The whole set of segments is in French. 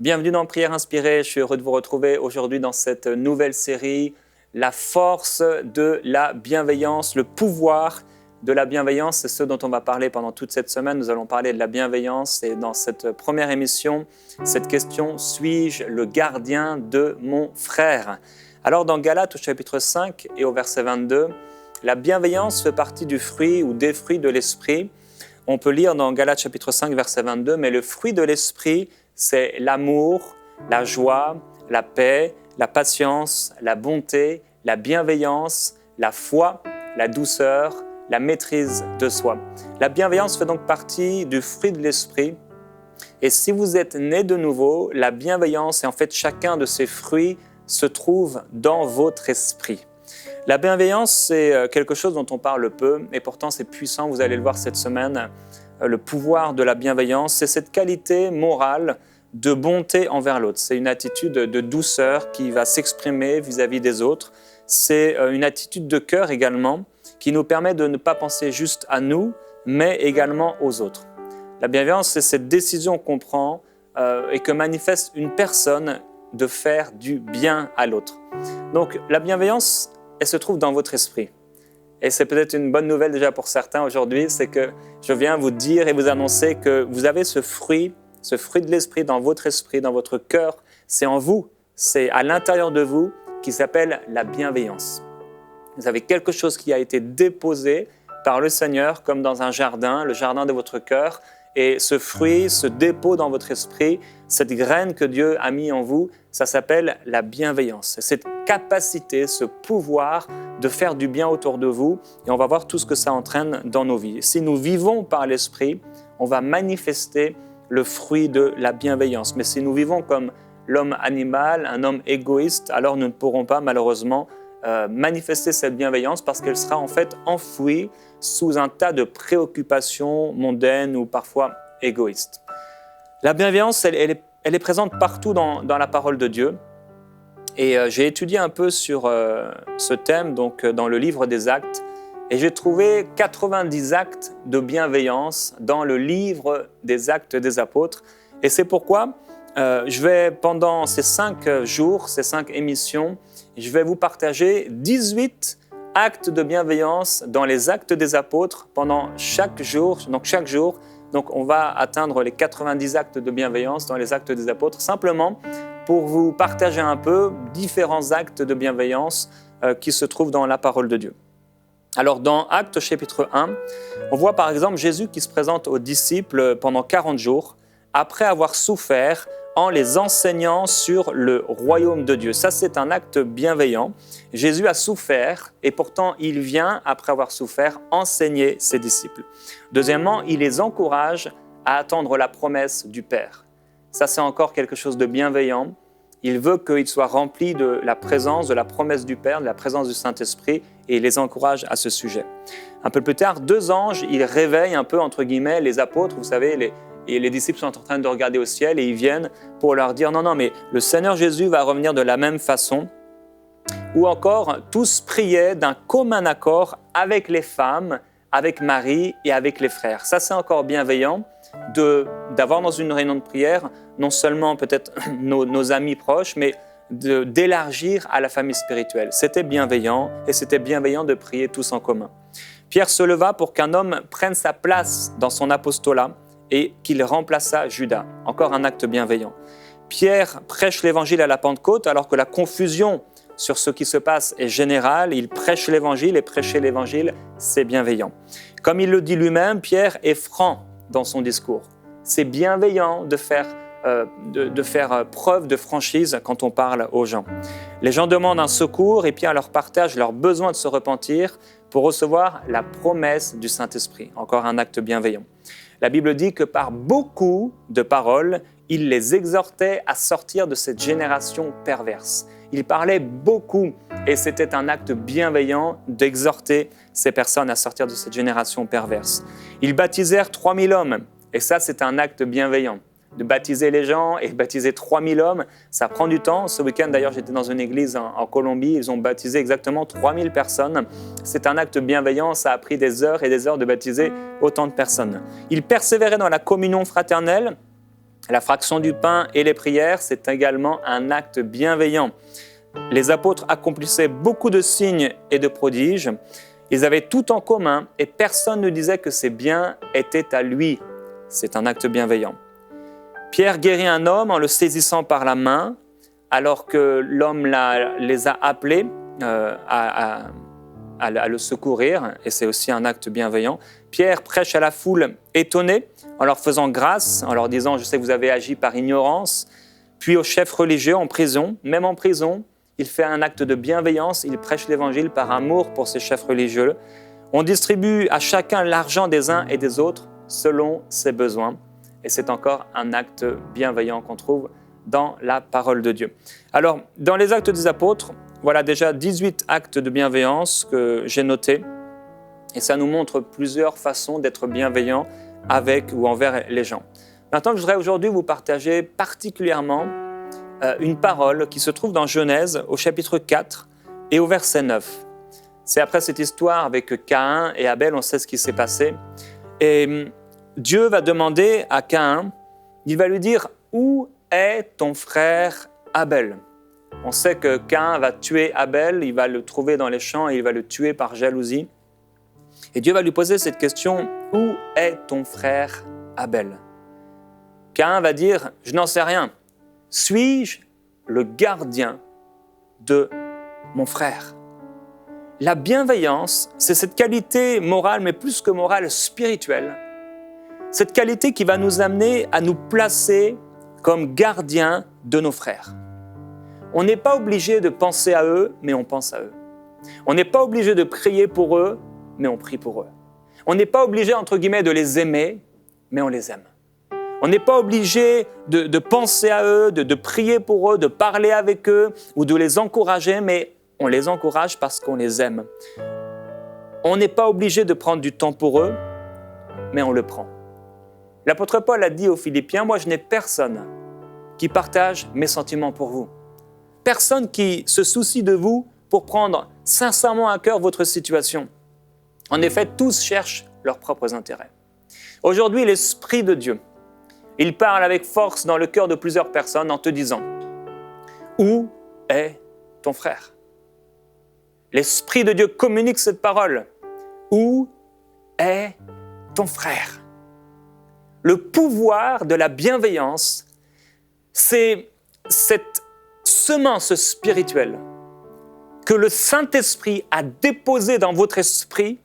Bienvenue dans Prière Inspirée, je suis heureux de vous retrouver aujourd'hui dans cette nouvelle série, la force de la bienveillance, le pouvoir de la bienveillance, c'est ce dont on va parler pendant toute cette semaine. Nous allons parler de la bienveillance et dans cette première émission, cette question, suis-je le gardien de mon frère? Alors dans Galates au chapitre 5 et au verset 22, la bienveillance fait partie du fruit ou des fruits de l'esprit. On peut lire dans Galates chapitre 5 verset 22, mais le fruit de l'esprit, c'est l'amour, la joie, la paix, la patience, la bonté, la bienveillance, la foi, la douceur, la maîtrise de soi. La bienveillance fait donc partie du fruit de l'esprit. Et si vous êtes né de nouveau, la bienveillance et en fait chacun de ces fruits se trouve dans votre esprit. La bienveillance, c'est quelque chose dont on parle peu et pourtant c'est puissant, vous allez le voir cette semaine. Le pouvoir de la bienveillance, c'est cette qualité morale de bonté envers l'autre. C'est une attitude de douceur qui va s'exprimer vis-à-vis des autres. C'est une attitude de cœur également qui nous permet de ne pas penser juste à nous, mais également aux autres. La bienveillance, c'est cette décision qu'on prend et que manifeste une personne de faire du bien à l'autre. Donc la bienveillance, elle se trouve dans votre esprit. Et c'est peut-être une bonne nouvelle déjà pour certains aujourd'hui, c'est que je viens vous dire et vous annoncer que vous avez ce fruit de l'esprit dans votre esprit, dans votre cœur. C'est en vous, c'est à l'intérieur de vous qui s'appelle la bienveillance. Vous avez quelque chose qui a été déposé par le Seigneur comme dans un jardin, le jardin de votre cœur. Et ce fruit, ce dépôt dans votre esprit, cette graine que Dieu a mis en vous, ça s'appelle la bienveillance. Cette capacité, ce pouvoir de faire du bien autour de vous. Et on va voir tout ce que ça entraîne dans nos vies. Si nous vivons par l'esprit, on va manifester le fruit de la bienveillance. Mais si nous vivons comme l'homme animal, un homme égoïste, alors nous ne pourrons pas malheureusement manifester cette bienveillance parce qu'elle sera en fait enfouie sous un tas de préoccupations mondaines ou parfois égoïstes. La bienveillance, elle est présente partout dans la parole de Dieu. Et j'ai étudié un peu sur ce thème donc, dans le livre des Actes. Et j'ai trouvé 90 actes de bienveillance dans le livre des Actes des Apôtres. Et c'est pourquoi je vais, pendant ces 5 jours, ces 5 émissions, je vais vous partager 18 actes de bienveillance dans les Actes des Apôtres pendant chaque jour. Donc on va atteindre les 90 actes de bienveillance dans les Actes des Apôtres, simplement pour vous partager un peu différents actes de bienveillance qui se trouvent dans la parole de Dieu. Alors dans Actes chapitre 1, on voit par exemple Jésus qui se présente aux disciples pendant 40 jours, après avoir souffert en les enseignant sur le royaume de Dieu. Ça, c'est un acte bienveillant. Jésus a souffert et pourtant, il vient, après avoir souffert, enseigner ses disciples. Deuxièmement, il les encourage à attendre la promesse du Père. Ça, c'est encore quelque chose de bienveillant. Il veut qu'ils soient remplis de la présence, de la promesse du Père, de la présence du Saint-Esprit et il les encourage à ce sujet. Un peu plus tard, 2 anges, ils réveillent un peu, entre guillemets, les apôtres, vous savez, et les disciples sont en train de regarder au ciel et ils viennent pour leur dire « Non, mais le Seigneur Jésus va revenir de la même façon. » Ou encore, tous priaient d'un commun accord avec les femmes, avec Marie et avec les frères. Ça, c'est encore bienveillant d'avoir dans une réunion de prière non seulement peut-être nos amis proches, mais d'élargir à la famille spirituelle. C'était bienveillant et c'était bienveillant de prier tous en commun. Pierre se leva pour qu'un homme prenne sa place dans son apostolat et qu'il remplaça Judas. Encore un acte bienveillant. Pierre prêche l'évangile à la Pentecôte alors que la confusion sur ce qui se passe est générale. Il prêche l'évangile et prêcher l'évangile, c'est bienveillant. Comme il le dit lui-même, Pierre est franc dans son discours. C'est bienveillant de faire preuve de franchise quand on parle aux gens. Les gens demandent un secours et Pierre leur partage leur besoin de se repentir pour recevoir la promesse du Saint-Esprit. Encore un acte bienveillant. La Bible dit que par beaucoup de paroles, il les exhortait à sortir de cette génération perverse. Il parlait beaucoup et c'était un acte bienveillant d'exhorter ces personnes à sortir de cette génération perverse. Ils baptisèrent 3000 hommes et ça c'est un acte bienveillant. De baptiser les gens et baptiser 3000 hommes, ça prend du temps. Ce week-end d'ailleurs j'étais dans une église en Colombie, ils ont baptisé exactement 3000 personnes. C'est un acte bienveillant, ça a pris des heures et des heures de baptiser autant de personnes. Ils persévéraient dans la communion fraternelle La fraction du pain et les prières, c'est également un acte bienveillant. Les apôtres accomplissaient beaucoup de signes et de prodiges. Ils avaient tout en commun et personne ne disait que ses biens étaient à lui. C'est un acte bienveillant. Pierre guérit un homme en le saisissant par la main, alors que l'homme les a appelés à le secourir, et c'est aussi un acte bienveillant. Pierre prêche à la foule étonnée, en leur faisant grâce, en leur disant « Je sais que vous avez agi par ignorance ». Puis aux chefs religieux en prison, même en prison, il fait un acte de bienveillance, il prêche l'évangile par amour pour ses chefs religieux. On distribue à chacun l'argent des uns et des autres selon ses besoins. Et c'est encore un acte bienveillant qu'on trouve dans la parole de Dieu. Alors, dans les actes des apôtres, voilà déjà 18 actes de bienveillance que j'ai notés. Et ça nous montre plusieurs façons d'être bienveillant avec ou envers les gens. Maintenant, je voudrais aujourd'hui vous partager particulièrement une parole qui se trouve dans Genèse au chapitre 4 et au verset 9. C'est après cette histoire avec Caïn et Abel, on sait ce qui s'est passé. Et Dieu va demander à Caïn, il va lui dire « Où est ton frère Abel ?» On sait que Caïn va tuer Abel, il va le trouver dans les champs et il va le tuer par jalousie. Et Dieu va lui poser cette question « Où est ton frère Abel ?» Caïn va dire « Je n'en sais rien. Suis-je le gardien de mon frère ?» La bienveillance, c'est cette qualité morale, mais plus que morale, spirituelle. Cette qualité qui va nous amener à nous placer comme gardiens de nos frères. On n'est pas obligé de penser à eux, mais on pense à eux. On n'est pas obligé de prier pour eux, mais on prie pour eux. On n'est pas obligé, entre guillemets, de les aimer, mais on les aime. On n'est pas obligé de penser à eux, de prier pour eux, de parler avec eux ou de les encourager, mais on les encourage parce qu'on les aime. On n'est pas obligé de prendre du temps pour eux, mais on le prend. L'apôtre Paul a dit aux Philippiens, « Moi, je n'ai personne qui partage mes sentiments pour vous. Personne qui se soucie de vous pour prendre sincèrement à cœur votre situation. En effet, tous cherchent leurs propres intérêts. » Aujourd'hui, l'Esprit de Dieu, il parle avec force dans le cœur de plusieurs personnes en te disant « Où est ton frère ?» L'Esprit de Dieu communique cette parole. « Où est ton frère ?» Le pouvoir de la bienveillance, c'est cette semence spirituelle que le Saint-Esprit a déposée dans votre esprit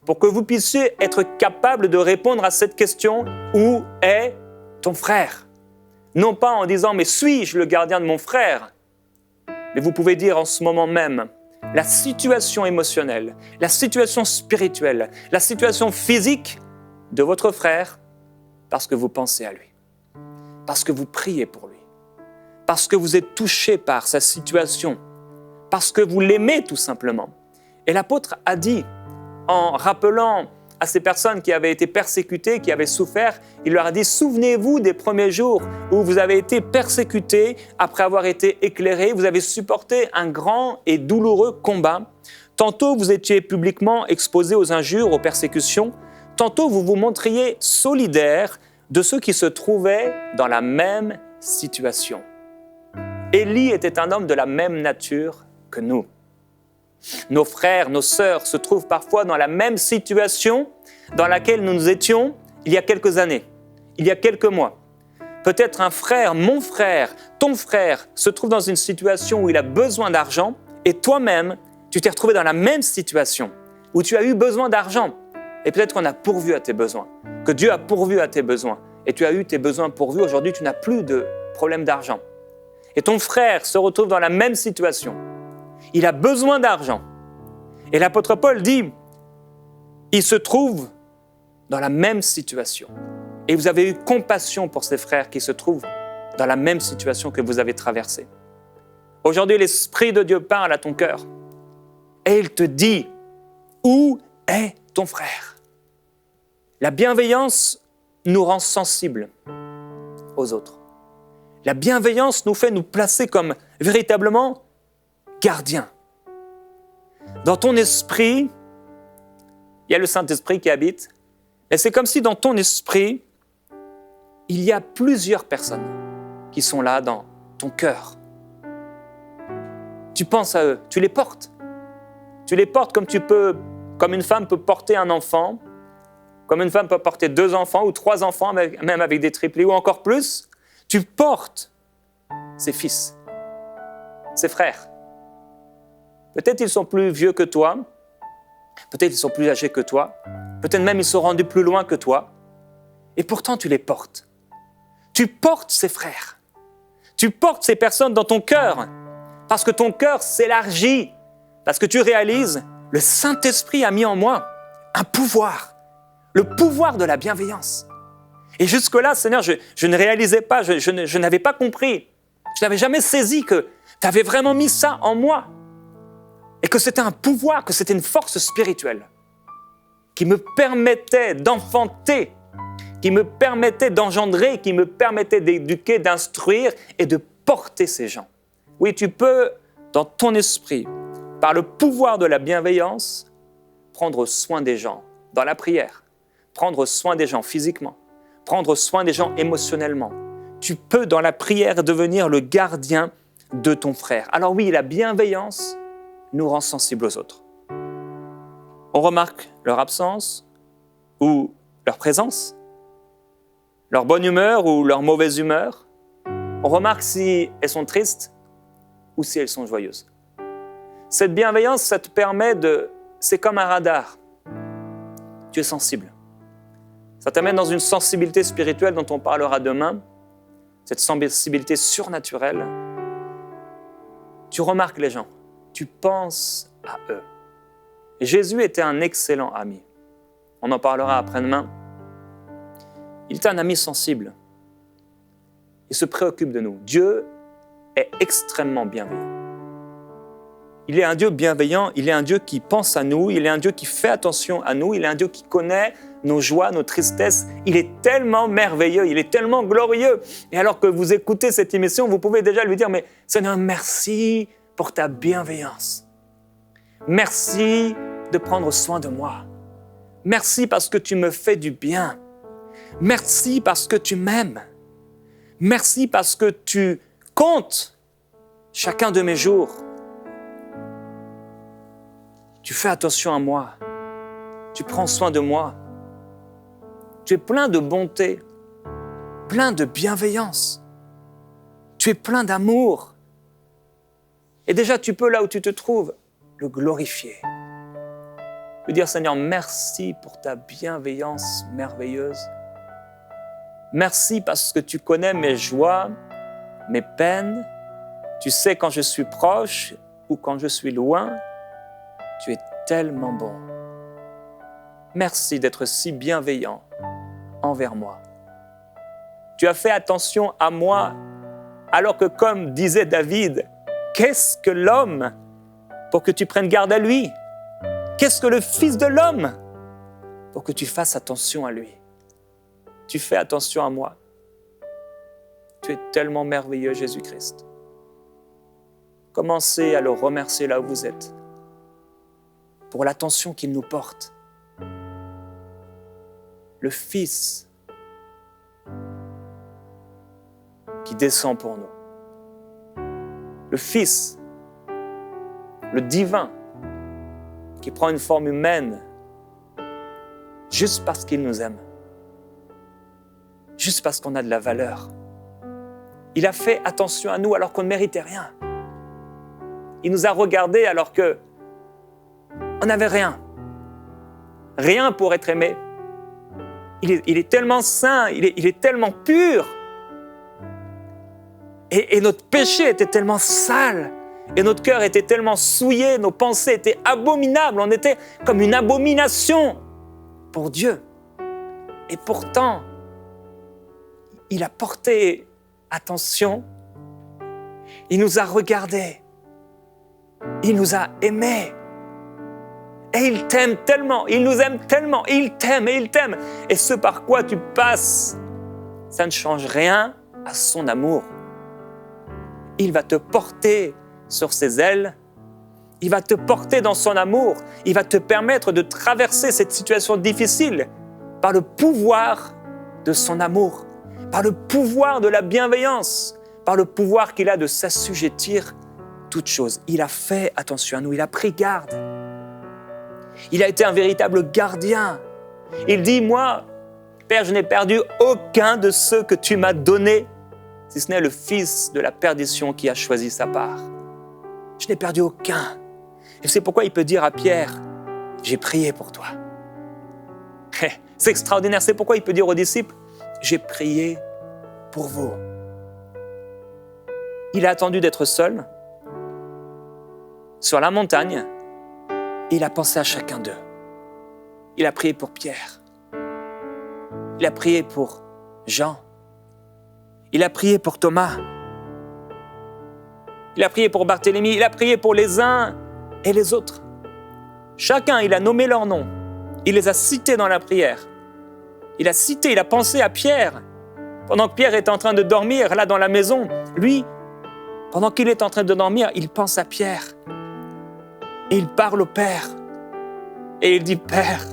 pour que vous puissiez être capable de répondre à cette question « Où est ton frère ?» Non pas en disant « Mais suis-je le gardien de mon frère ?» Mais vous pouvez dire en ce moment même la situation émotionnelle, la situation spirituelle, la situation physique de votre frère parce que vous pensez à lui, parce que vous priez pour lui, parce que vous êtes touché par sa situation, parce que vous l'aimez tout simplement. Et l'apôtre a dit, en rappelant à ces personnes qui avaient été persécutées, qui avaient souffert, il leur a dit « Souvenez-vous des premiers jours où vous avez été persécutés après avoir été éclairés, vous avez supporté un grand et douloureux combat. Tantôt vous étiez publiquement exposés aux injures, aux persécutions, tantôt vous vous montriez solidaires de ceux qui se trouvaient dans la même situation. » Élie était un homme de la même nature que nous. Nos frères, nos sœurs se trouvent parfois dans la même situation dans laquelle nous étions il y a quelques années, il y a quelques mois. Peut-être un frère, mon frère, ton frère se trouve dans une situation où il a besoin d'argent et toi-même, tu t'es retrouvé dans la même situation où tu as eu besoin d'argent. Et peut-être qu'on a pourvu à tes besoins, que Dieu a pourvu à tes besoins et tu as eu tes besoins pourvus. Aujourd'hui, tu n'as plus de problème d'argent. Et ton frère se retrouve dans la même situation. Il a besoin d'argent. Et l'apôtre Paul dit, il se trouve dans la même situation. Et vous avez eu compassion pour ces frères qui se trouvent dans la même situation que vous avez traversée. Aujourd'hui, l'Esprit de Dieu parle à ton cœur et il te dit, où est ton frère? La bienveillance nous rend sensibles aux autres. La bienveillance nous fait nous placer comme véritablement gardien. Dans ton esprit, il y a le Saint-Esprit qui habite, et c'est comme si dans ton esprit, il y a plusieurs personnes qui sont là dans ton cœur. Tu penses à eux, tu les portes. Tu les portes comme une femme peut porter un enfant, comme une femme peut porter 2 enfants ou 3 enfants, même avec des triplés ou encore plus. Tu portes ses fils, ses frères. Peut-être ils sont plus vieux que toi, peut-être ils sont plus âgés que toi, peut-être même ils sont rendus plus loin que toi, et pourtant tu les portes. Tu portes ces frères, tu portes ces personnes dans ton cœur, parce que ton cœur s'élargit, parce que tu réalises, le Saint-Esprit a mis en moi un pouvoir, le pouvoir de la bienveillance. Et jusque-là, Seigneur, je ne réalisais pas, je n'avais pas compris, je n'avais jamais saisi que tu avais vraiment mis ça en moi, et que c'était un pouvoir, que c'était une force spirituelle qui me permettait d'enfanter, qui me permettait d'engendrer, qui me permettait d'éduquer, d'instruire et de porter ces gens. Oui, tu peux, dans ton esprit, par le pouvoir de la bienveillance, prendre soin des gens dans la prière, prendre soin des gens physiquement, prendre soin des gens émotionnellement. Tu peux, dans la prière, devenir le gardien de ton frère. Alors oui, la bienveillance nous rend sensibles aux autres. On remarque leur absence ou leur présence, leur bonne humeur ou leur mauvaise humeur. On remarque si elles sont tristes ou si elles sont joyeuses. Cette bienveillance, ça te permet c'est comme un radar. Tu es sensible. Ça t'amène dans une sensibilité spirituelle dont on parlera demain, cette sensibilité surnaturelle. Tu remarques les gens, tu penses à eux. Et Jésus était un excellent ami. On en parlera après-demain. Il était un ami sensible. Il se préoccupe de nous. Dieu est extrêmement bienveillant. Il est un Dieu bienveillant, il est un Dieu qui pense à nous, il est un Dieu qui fait attention à nous, il est un Dieu qui connaît nos joies, nos tristesses. Il est tellement merveilleux, il est tellement glorieux. Et alors que vous écoutez cette émission, vous pouvez déjà lui dire, mais Seigneur, merci pour ta bienveillance. Merci de prendre soin de moi. Merci parce que tu me fais du bien. Merci parce que tu m'aimes. Merci parce que tu comptes chacun de mes jours. Tu fais attention à moi. Tu prends soin de moi. Tu es plein de bonté, plein de bienveillance. Tu es plein d'amour. Et déjà, tu peux, là où tu te trouves, le glorifier. Lui dire, Seigneur, merci pour ta bienveillance merveilleuse. Merci parce que tu connais mes joies, mes peines. Tu sais quand je suis proche ou quand je suis loin. Tu es tellement bon. Merci d'être si bienveillant envers moi. Tu as fait attention à moi, alors que comme disait David, qu'est-ce que l'homme pour que tu prennes garde à lui? Qu'est-ce que le Fils de l'homme pour que tu fasses attention à lui? Tu fais attention à moi. Tu es tellement merveilleux, Jésus-Christ. Commencez à le remercier là où vous êtes, pour l'attention qu'il nous porte. Le Fils qui descend pour nous. Le Fils, le divin, qui prend une forme humaine juste parce qu'il nous aime, juste parce qu'on a de la valeur. Il a fait attention à nous alors qu'on ne méritait rien. Il nous a regardés alors que on n'avait rien. Rien pour être aimé. Il est tellement saint, il est tellement pur. Et notre péché était tellement sale. Et notre cœur était tellement souillé, nos pensées étaient abominables. On était comme une abomination pour Dieu. Et pourtant, il a porté attention. Il nous a regardés. Il nous a aimés. Et il t'aime tellement, il nous aime tellement, il t'aime et il t'aime. Et ce par quoi tu passes, ça ne change rien à son amour. Il va te porter sur ses ailes, il va te porter dans son amour, il va te permettre de traverser cette situation difficile par le pouvoir de son amour, par le pouvoir de la bienveillance, par le pouvoir qu'il a de s'assujettir toutes choses. Il a fait attention à nous, il a pris garde. Il a été un véritable gardien. Il dit, moi, Père, je n'ai perdu aucun de ceux que tu m'as donnés, si ce n'est le fils de la perdition qui a choisi sa part. Je n'ai perdu aucun. Et c'est pourquoi il peut dire à Pierre, j'ai prié pour toi. C'est extraordinaire, c'est pourquoi il peut dire aux disciples, j'ai prié pour vous. Il a attendu d'être seul, sur la montagne, et il a pensé à chacun d'eux. Il a prié pour Pierre. Il a prié pour Jean. Il a prié pour Thomas. Il a prié pour Barthélemy. Il a prié pour les uns et les autres. Chacun, il a nommé leur nom. Il les a cités dans la prière. Il a pensé à Pierre. Pendant que Pierre est en train de dormir, là dans la maison, lui, pendant qu'il est en train de dormir, il pense à Pierre. Et il parle au Père. Et il dit, Père,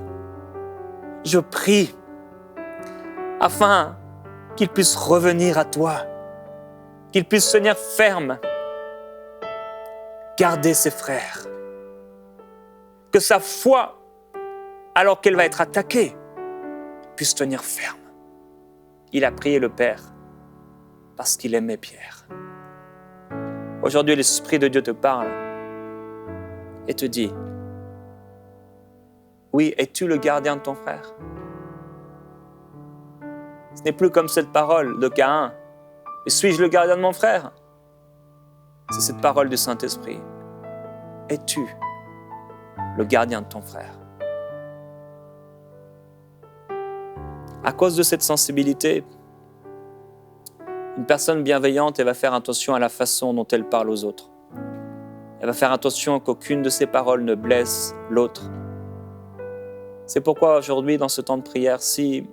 je prie afin qu'il puisse revenir à toi, qu'il puisse tenir ferme, garder ses frères, que sa foi, alors qu'elle va être attaquée, puisse tenir ferme. Il a prié le Père parce qu'il aimait Pierre. Aujourd'hui, l'Esprit de Dieu te parle et te dit, oui, es-tu le gardien de ton frère? Ce n'est plus comme cette parole de Caïn, mais suis-je le gardien de mon frère? C'est cette parole du Saint-Esprit. Es-tu le gardien de ton frère? À cause de cette sensibilité, une personne bienveillante, elle va faire attention à la façon dont elle parle aux autres. Elle va faire attention qu'aucune de ses paroles ne blesse l'autre. C'est pourquoi aujourd'hui, dans ce temps de prière, si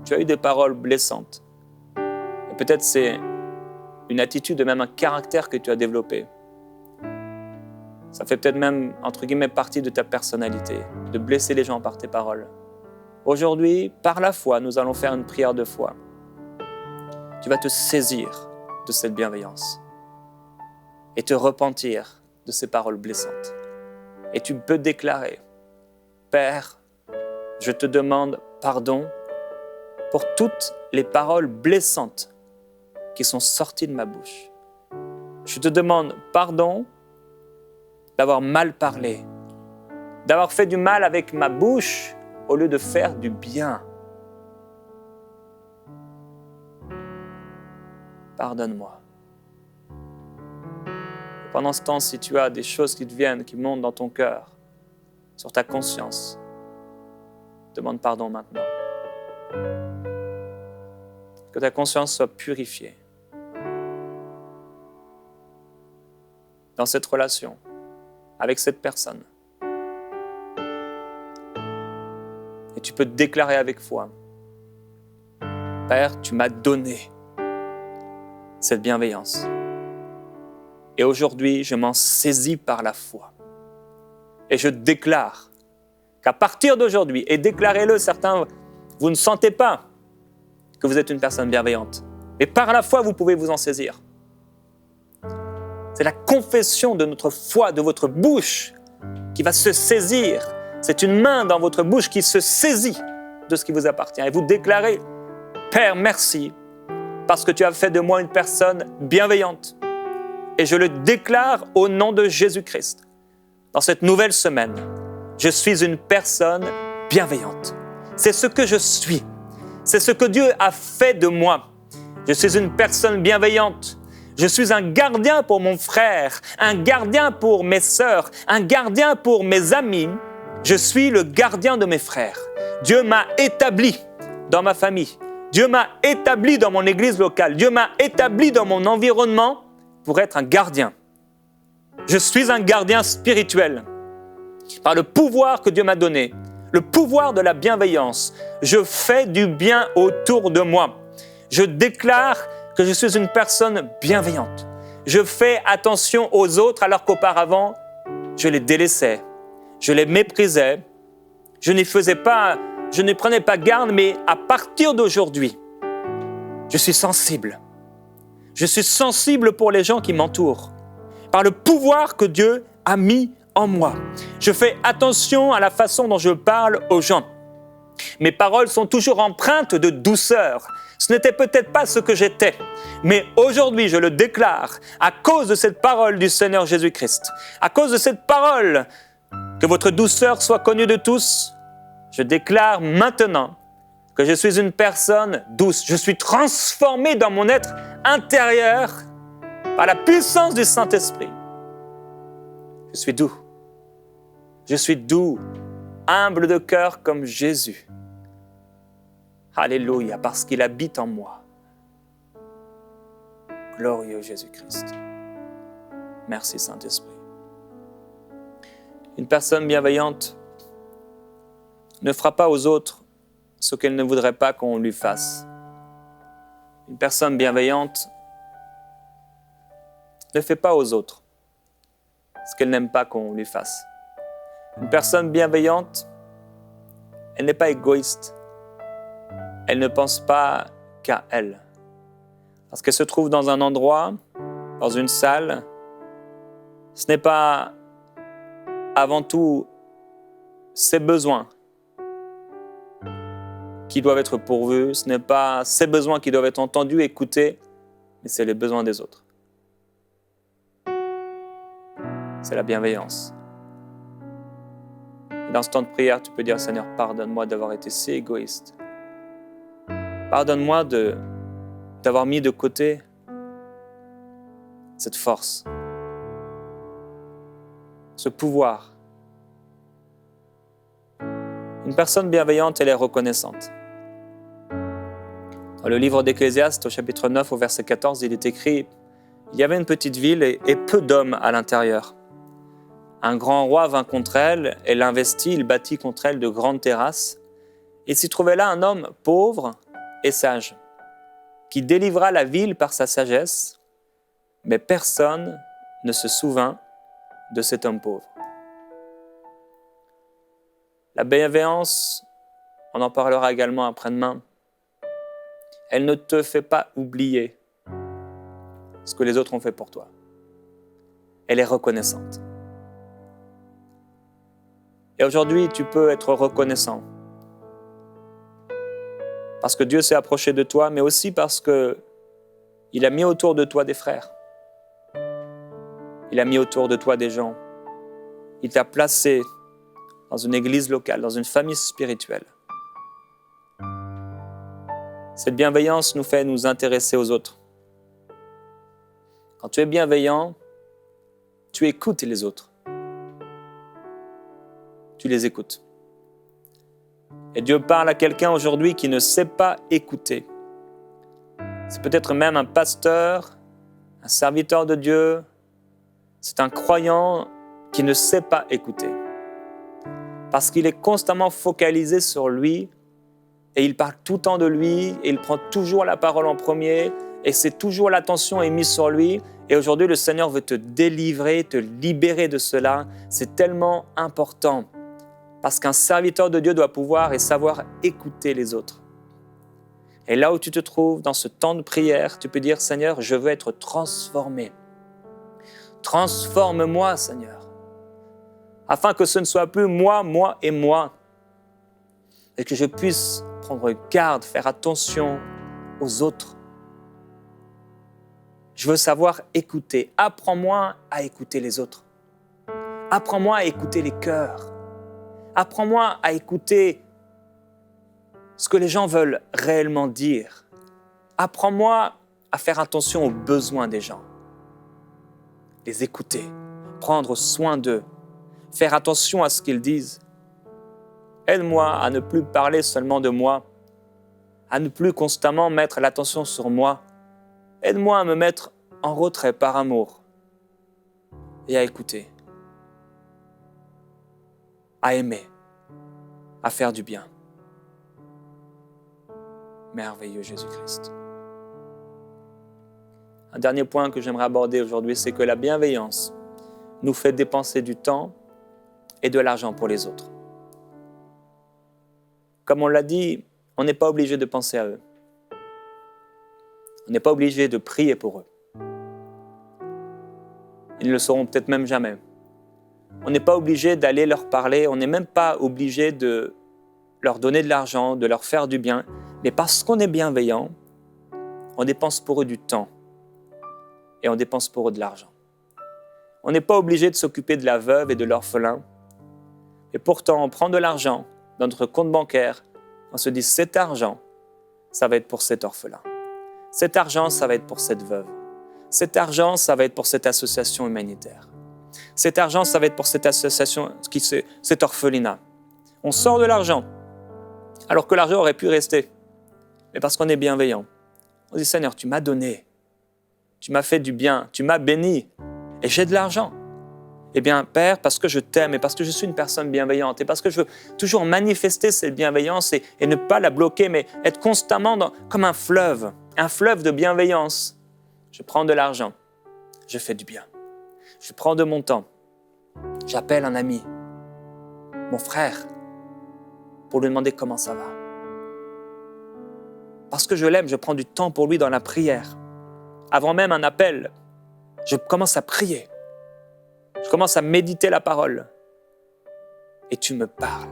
tu as eu des paroles blessantes, et peut-être c'est une attitude, même un caractère que tu as développé, ça fait peut-être même, entre guillemets, partie de ta personnalité, de blesser les gens par tes paroles. Aujourd'hui, par la foi, nous allons faire une prière de foi. Tu vas te saisir de cette bienveillance et te repentir de ces paroles blessantes. Et tu peux déclarer, Père, je te demande pardon pour toutes les paroles blessantes qui sont sorties de ma bouche. Je te demande pardon d'avoir mal parlé, d'avoir fait du mal avec ma bouche au lieu de faire du bien. Pardonne-moi. Pendant ce temps, si tu as des choses qui te viennent, qui montent dans ton cœur, sur ta conscience, demande pardon maintenant. Que ta conscience soit purifiée. Dans cette relation, avec cette personne. Et tu peux te déclarer avec foi. Père, tu m'as donné cette bienveillance. Et aujourd'hui, je m'en saisis par la foi. Et je déclare qu'à partir d'aujourd'hui, et déclarez-le, certains, vous ne sentez pas que vous êtes une personne bienveillante. Mais par la foi, vous pouvez vous en saisir. C'est la confession de notre foi, de votre bouche, qui va se saisir. C'est une main dans votre bouche qui se saisit de ce qui vous appartient. Et vous déclarez, Père, merci, parce que tu as fait de moi une personne bienveillante. Et je le déclare au nom de Jésus-Christ. Dans cette nouvelle semaine, je suis une personne bienveillante. C'est ce que je suis. C'est ce que Dieu a fait de moi. Je suis une personne bienveillante. Je suis un gardien pour mon frère, un gardien pour mes sœurs, un gardien pour mes amis. Je suis le gardien de mes frères. Dieu m'a établi dans ma famille. Dieu m'a établi dans mon église locale. Dieu m'a établi dans mon environnement pour être un gardien. Je suis un gardien spirituel. Par le pouvoir que Dieu m'a donné, le pouvoir de la bienveillance, je fais du bien autour de moi. Je déclare que je suis une personne bienveillante. Je fais attention aux autres alors qu'auparavant, je les délaissais, je les méprisais, je ne prenais pas garde, mais à partir d'aujourd'hui, Je suis sensible. Je suis sensible pour les gens qui m'entourent, par le pouvoir que Dieu a mis en moi. Je fais attention à la façon dont je parle aux gens. Mes paroles sont toujours empreintes de douceur. Ce n'était peut-être pas ce que j'étais, mais aujourd'hui je le déclare à cause de cette parole du Seigneur Jésus-Christ, à cause de cette parole, que votre douceur soit connue de tous. Je déclare maintenant que je suis une personne douce. Je suis transformé dans mon être intérieur par la puissance du Saint-Esprit. Je suis doux. Je suis doux, humble de cœur comme Jésus. Alléluia, parce qu'il habite en moi. Glorieux Jésus-Christ. Merci Saint-Esprit. Une personne bienveillante ne fera pas aux autres ce qu'elle ne voudrait pas qu'on lui fasse. Une personne bienveillante ne fait pas aux autres ce qu'elle n'aime pas qu'on lui fasse. Une personne bienveillante, elle n'est pas égoïste. Elle ne pense pas qu'à elle. Parce qu'elle se trouve dans un endroit, dans une salle, ce n'est pas avant tout ses besoins qui doivent être pourvus, ce n'est pas ses besoins qui doivent être entendus, écoutés, mais c'est les besoins des autres. C'est la bienveillance. Et dans ce temps de prière, tu peux dire, Seigneur, pardonne-moi d'avoir été si égoïste. Pardonne-moi d'avoir mis de côté cette force, ce pouvoir. Une personne bienveillante, elle est reconnaissante. Dans le livre d'Ecclésiaste, au chapitre 9, au verset 14, il est écrit « Il y avait une petite ville et peu d'hommes à l'intérieur. Un grand roi vint contre elle et l'investit, il bâtit contre elle de grandes terrasses. Il s'y trouvait là un homme pauvre et sage, qui délivra la ville par sa sagesse, mais personne ne se souvint de cet homme pauvre. » La bienveillance, on en parlera également après-demain, elle ne te fait pas oublier ce que les autres ont fait pour toi. Elle est reconnaissante. Et aujourd'hui, tu peux être reconnaissant. Parce que Dieu s'est approché de toi, mais aussi parce qu'il a mis autour de toi des frères. Il a mis autour de toi des gens. Il t'a placé dans une église locale, dans une famille spirituelle. Cette bienveillance nous fait nous intéresser aux autres. Quand tu es bienveillant, tu écoutes les autres. Tu les écoutes. Et Dieu parle à quelqu'un aujourd'hui qui ne sait pas écouter. C'est peut-être même un pasteur, un serviteur de Dieu. C'est un croyant qui ne sait pas écouter. Parce qu'il est constamment focalisé sur lui et il parle tout le temps de lui et il prend toujours la parole en premier et c'est toujours l'attention est mise sur lui. Et aujourd'hui, le Seigneur veut te délivrer, te libérer de cela. C'est tellement important parce qu'un serviteur de Dieu doit pouvoir et savoir écouter les autres. Et là où tu te trouves, dans ce temps de prière, tu peux dire, Seigneur, je veux être transformé. Transforme-moi, Seigneur, afin que ce ne soit plus moi, moi et moi, et que je puisse prendre garde, faire attention aux autres. Je veux savoir écouter. Apprends-moi à écouter les autres. Apprends-moi à écouter les cœurs. Apprends-moi à écouter ce que les gens veulent réellement dire. Apprends-moi à faire attention aux besoins des gens. Les écouter, prendre soin d'eux, faire attention à ce qu'ils disent. Aide-moi à ne plus parler seulement de moi, à ne plus constamment mettre l'attention sur moi. Aide-moi à me mettre en retrait par amour et à écouter, à aimer, à faire du bien. Merveilleux Jésus-Christ. Un dernier point que j'aimerais aborder aujourd'hui, c'est que la bienveillance nous fait dépenser du temps et de l'argent pour les autres. Comme on l'a dit, on n'est pas obligé de penser à eux. On n'est pas obligé de prier pour eux. Ils ne le sauront peut-être même jamais. On n'est pas obligé d'aller leur parler, on n'est même pas obligé de leur donner de l'argent, de leur faire du bien. Mais parce qu'on est bienveillant, on dépense pour eux du temps et on dépense pour eux de l'argent. On n'est pas obligé de s'occuper de la veuve et de l'orphelin. Et pourtant, on prend de l'argent dans notre compte bancaire, on se dit cet argent, ça va être pour cet orphelin. Cet argent, ça va être pour cette veuve. Cet argent, ça va être pour cette association humanitaire. Cet argent, ça va être pour cette association, cet orphelinat. On sort de l'argent, alors que l'argent aurait pu rester. Mais parce qu'on est bienveillant. On dit, Seigneur, tu m'as donné, tu m'as fait du bien, tu m'as béni, et j'ai de l'argent. Eh bien, Père, parce que je t'aime et parce que je suis une personne bienveillante et parce que je veux toujours manifester cette bienveillance et ne pas la bloquer, mais être constamment comme un fleuve de bienveillance. Je prends de l'argent, je fais du bien. Je prends de mon temps, j'appelle un ami, mon frère, pour lui demander comment ça va. Parce que je l'aime, je prends du temps pour lui dans la prière. Avant même un appel, je commence à prier. Je commence à méditer la parole. Et tu me parles.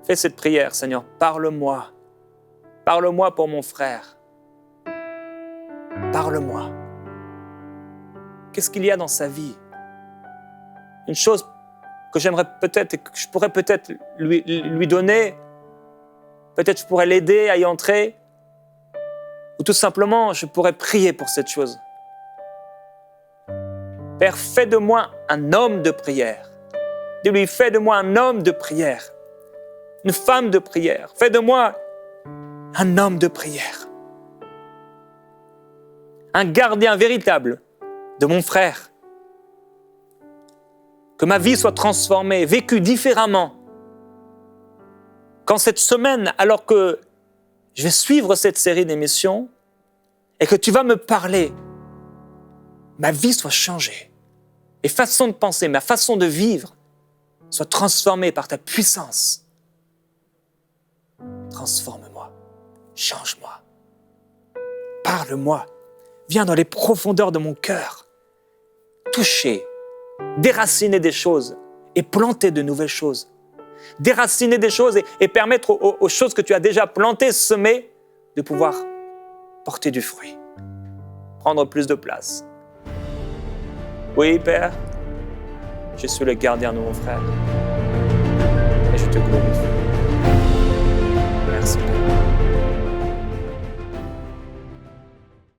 Fais cette prière, Seigneur, parle-moi. Parle-moi pour mon frère. Parle-moi. Qu'est-ce qu'il y a dans sa vie? Une chose que j'aimerais peut-être et que je pourrais peut-être lui donner. Peut-être je pourrais l'aider à y entrer. Ou tout simplement, je pourrais prier pour cette chose. Père, fais de moi un homme de prière. Dis-lui, fais de moi un homme de prière. Une femme de prière. Fais de moi un homme de prière. Un gardien véritable de mon frère. Que ma vie soit transformée, vécue différemment. Qu'en cette semaine, alors que je vais suivre cette série d'émissions et que tu vas me parler, ma vie soit changée. Et façon de penser, ma façon de vivre soit transformée par ta puissance. Transforme-moi, change-moi, parle-moi, viens dans les profondeurs de mon cœur, toucher, déraciner des choses et planter de nouvelles choses. Déraciner des choses et permettre aux choses que tu as déjà plantées, semées, de pouvoir porter du fruit, prendre plus de place. Oui, Père, je suis le gardien de mon frère et je te glorifie. Merci, Père.